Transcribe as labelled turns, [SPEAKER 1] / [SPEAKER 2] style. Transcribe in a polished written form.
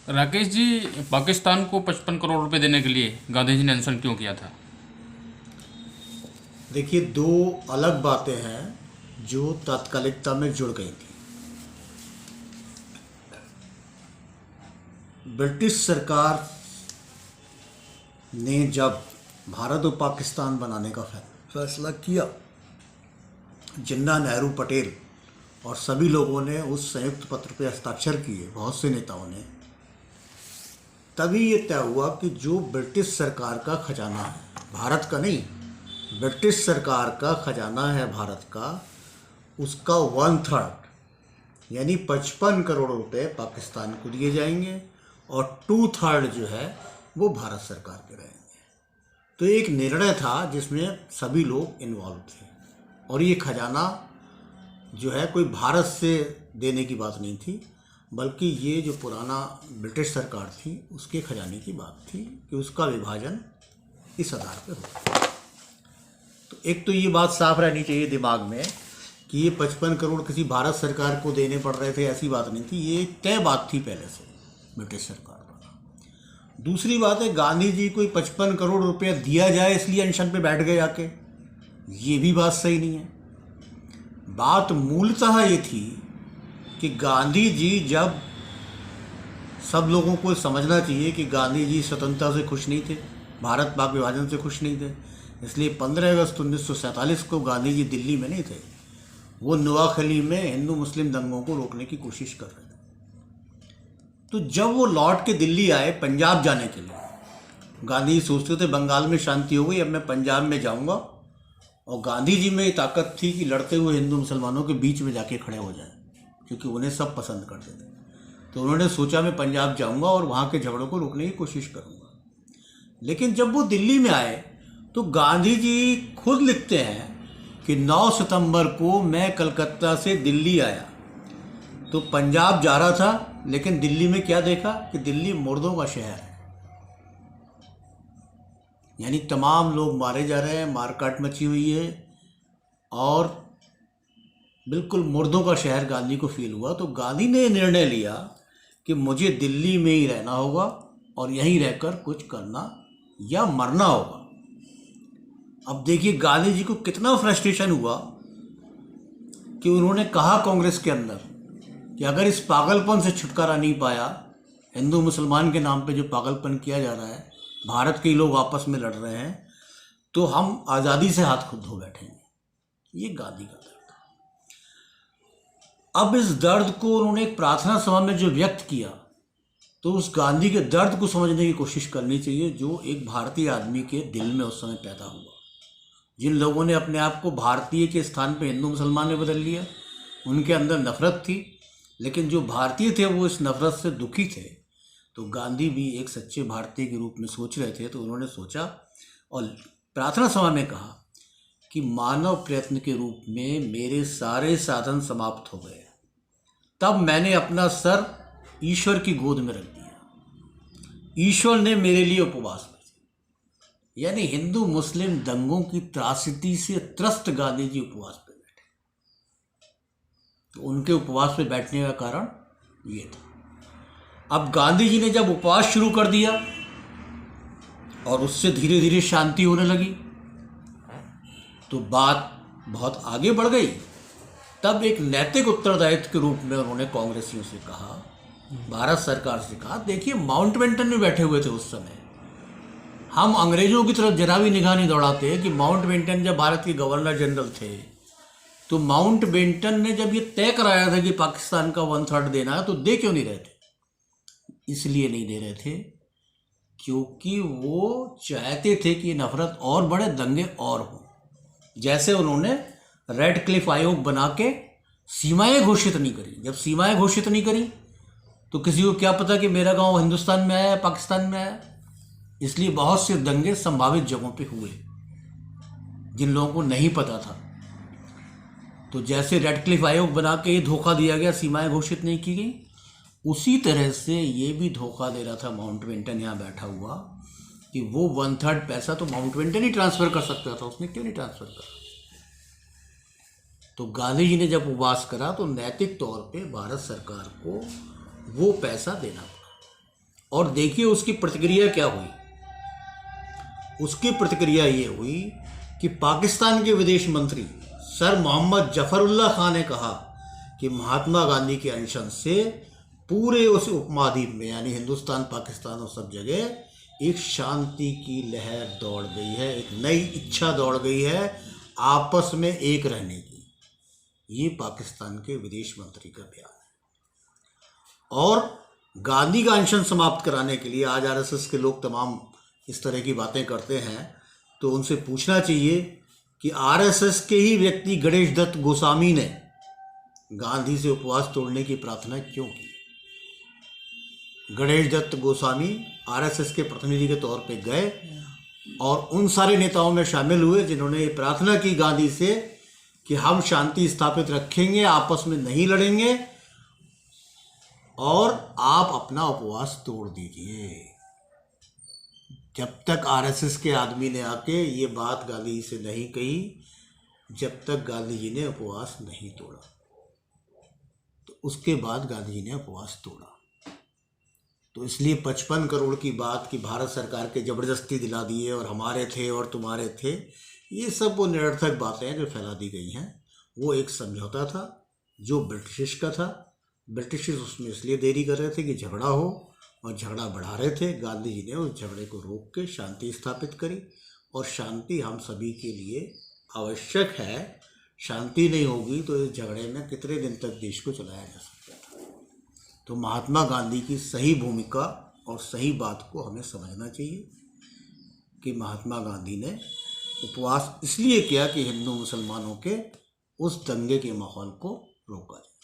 [SPEAKER 1] राकेश जी, पाकिस्तान को 55 करोड़ रुपए देने के लिए गांधी जी ने अनशन क्यों किया था?
[SPEAKER 2] देखिए, दो अलग बातें हैं जो तात्कालिकता में जुड़ गई थी। ब्रिटिश सरकार ने जब भारत और पाकिस्तान बनाने का फैसला किया, जिन्ना, नेहरू, पटेल और सभी लोगों ने उस संयुक्त पत्र पर हस्ताक्षर किए, बहुत से नेताओं ने, तभी ये तय हुआ कि जो ब्रिटिश सरकार का खजाना है, भारत का नहीं, ब्रिटिश सरकार का खजाना है भारत का, उसका 1/3 यानी 55 करोड़ रुपए पाकिस्तान को दिए जाएंगे और 2/3 जो है वो भारत सरकार के रहेंगे। तो एक निर्णय था जिसमें सभी लोग इन्वॉल्व थे और ये खजाना जो है कोई भारत से देने की बात नहीं थी, बल्कि ये जो पुराना ब्रिटिश सरकार थी उसके खजाने की बात थी कि उसका विभाजन इस आधार पर हो। तो एक तो ये बात साफ रहनी चाहिए दिमाग में कि ये 55 करोड़ किसी भारत सरकार को देने पड़ रहे थे, ऐसी बात नहीं थी। ये तय बात थी पहले से ब्रिटिश सरकार पर। दूसरी बात है, गांधी जी कोई 55 करोड़ रुपया दिया जाए इसलिए अनशन पे बैठ गए आके, ये भी बात सही नहीं है। बात मूलतः ये थी कि गांधी जी, जब सब लोगों को समझना चाहिए कि गांधी जी स्वतंत्रता से खुश नहीं थे, भारत पाक विभाजन से खुश नहीं थे, इसलिए 15 अगस्त 1947 को गांधी जी दिल्ली में नहीं थे, वो नोआखली में हिंदू मुस्लिम दंगों को रोकने की कोशिश कर रहे थे। तो जब वो लौट के दिल्ली आए पंजाब जाने के लिए, गांधी सोचते थे बंगाल में शांति हो गई, अब मैं पंजाब में जाऊंगा, और गांधी जी में ये ताकत थी कि लड़ते हुए हिंदू मुसलमानों के बीच में जाके खड़े हो जाएं, क्योंकि उन्हें सब पसंद करते थे। तो उन्होंने सोचा मैं पंजाब जाऊंगा और वहाँ के झगड़ों को रोकने की कोशिश करूंगा। लेकिन जब वो दिल्ली में आए तो गांधी जी खुद लिखते हैं कि 9 सितंबर को मैं कलकत्ता से दिल्ली आया, तो पंजाब जा रहा था, लेकिन दिल्ली में क्या देखा कि दिल्ली मुर्दों का शहर है, यानी तमाम लोग मारे जा रहे हैं, मारकाट मची हुई है और बिल्कुल मुर्दों का शहर गांधी को फील हुआ। तो गांधी ने निर्णय लिया कि मुझे दिल्ली में ही रहना होगा और यहीं रहकर कुछ करना या मरना होगा। अब देखिए गांधी जी को कितना फ्रस्ट्रेशन हुआ कि उन्होंने कहा कांग्रेस के अंदर कि अगर इस पागलपन से छुटकारा नहीं पाया, हिंदू मुसलमान के नाम पे जो पागलपन किया जा रहा है, भारत के लोग आपस में लड़ रहे हैं, तो हम आज़ादी से हाथ खुद धो बैठेंगे। ये गांधी का दर्द। अब इस दर्द को उन्होंने एक प्रार्थना सभा में जो व्यक्त किया, तो उस गांधी के दर्द को समझने की कोशिश करनी चाहिए जो एक भारतीय आदमी के दिल में उस समय पैदा हुआ। जिन लोगों ने अपने आप को भारतीय के स्थान पर हिंदू मुसलमान में बदल लिया, उनके अंदर नफरत थी, लेकिन जो भारतीय थे वो इस नफरत से दुखी थे। तो गांधी भी एक सच्चे भारतीय के रूप में सोच रहे थे, तो उन्होंने सोचा और प्रार्थना सभा में कहा कि मानव प्रयत्न के रूप में मेरे सारे साधन समाप्त हो गए, तब मैंने अपना सर ईश्वर की गोद में रख दिया, ईश्वर ने मेरे लिए उपवास किया। यानी हिंदू मुस्लिम दंगों की त्रासदी से त्रस्त गांधी जी उपवास पे बैठे। तो उनके उपवास पे बैठने का कारण ये था। अब गांधी जी ने जब उपवास शुरू कर दिया और उससे धीरे धीरे शांति होने लगी, तो बात बहुत आगे बढ़ गई। तब एक नैतिक उत्तरदायित्व के रूप में उन्होंने कांग्रेसियों से कहा, भारत सरकार से कहा, देखिए माउंटबेटन में बैठे हुए थे उस समय, हम अंग्रेजों की तरफ जरा भी निगाह नहीं दौड़ाते कि माउंटबेटन जब भारत के गवर्नर जनरल थे, तो माउंटबेटन ने जब ये तय कराया था कि पाकिस्तान का 1/3 देना है, तो दे क्यों नहीं रहे थे? इसलिए नहीं दे रहे थे क्योंकि वो चाहते थे कि नफरत और बढ़े, दंगे और हो। जैसे उन्होंने रेड क्लिफ आयोग बना के सीमाएं घोषित नहीं करी। जब सीमाएं घोषित नहीं करी तो किसी को क्या पता कि मेरा गांव हिंदुस्तान में आया, पाकिस्तान में आया। इसलिए बहुत से दंगे संभावित जगहों पे हुए जिन लोगों को नहीं पता था। तो जैसे रेड क्लिफ आयोग बना के ये धोखा दिया गया, सीमाएं घोषित नहीं की गई, उसी तरह से ये भी धोखा दे रहा था माउंटबेटन यहाँ बैठा हुआ कि वो 1/3 पैसा तो माउंटबेटन ही ट्रांसफ़र कर सकता था, उसने क्यों नहीं ट्रांसफ़र करा? तो गांधी जी ने जब उपवास करा तो नैतिक तौर पे भारत सरकार को वो पैसा देना पड़ा। और देखिए उसकी प्रतिक्रिया क्या हुई। उसकी प्रतिक्रिया ये हुई कि पाकिस्तान के विदेश मंत्री सर मोहम्मद जफरुल्लाह खान ने कहा कि महात्मा गांधी के अनशन से पूरे उस उपमहाद्वीप में यानी हिंदुस्तान, पाकिस्तान और सब जगह एक शांति की लहर दौड़ गई है, एक नई इच्छा दौड़ गई है आपस में एक रहने की। ये पाकिस्तान के विदेश मंत्री का बयान है। और गांधी का अनशन समाप्त कराने के लिए आज आरएसएस के लोग तमाम इस तरह की बातें करते हैं, तो उनसे पूछना चाहिए कि आरएसएस के ही व्यक्ति गणेश दत्त गोस्वामी ने गांधी से उपवास तोड़ने की प्रार्थना क्यों की। गणेश दत्त गोस्वामी आरएसएस के प्रतिनिधि के तौर पे गए और उन सारे नेताओं में शामिल हुए जिन्होंने ये प्रार्थना की गांधी से कि हम शांति स्थापित रखेंगे, आपस में नहीं लड़ेंगे और आप अपना उपवास तोड़ दीजिए। जब तक आरएसएस के आदमी ने आके ये बात गांधी जी से नहीं कही, जब तक गांधी जी ने उपवास नहीं तोड़ा, तो उसके बाद गांधी जी ने उपवास तोड़ा। तो इसलिए 55 करोड़ की बात कि भारत सरकार के ज़बरदस्ती दिला दिए और हमारे थे और तुम्हारे थे, ये सब वो निरर्थक बातें हैं जो फैला दी गई हैं। वो एक समझौता था जो ब्रिटिश का था। ब्रिटिश उसमें इसलिए देरी कर रहे थे कि झगड़ा हो और झगड़ा बढ़ा रहे थे। गांधी जी ने उस झगड़े को रोक के शांति स्थापित करी और शांति हम सभी के लिए आवश्यक है। शांति नहीं होगी तो इस झगड़े में कितने दिन तक देश को चलाया जा सकता था। तो महात्मा गांधी की सही भूमिका और सही बात को हमें समझना चाहिए कि महात्मा गांधी ने उपवास इसलिए किया कि हिंदू मुसलमानों के उस दंगे के माहौल को रोका जाए।